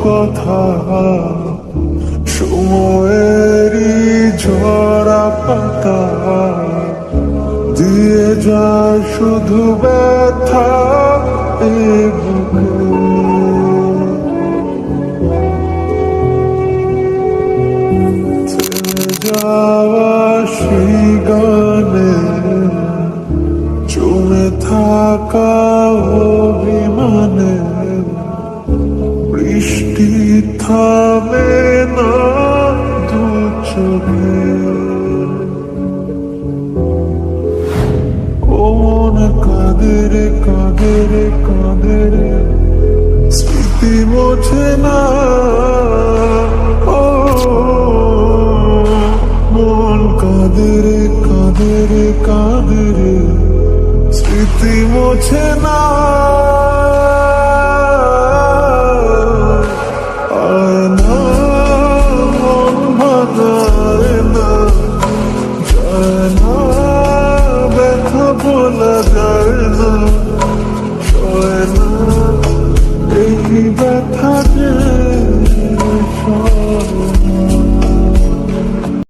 কথা সময়েরই ঝরা পাতা দিয়ে যায় শুধু ব্যথা এ বুকে। থেমে যাওয়া সেই গানে জমে থাকা অভিমানে বৃষ্টি থামে না।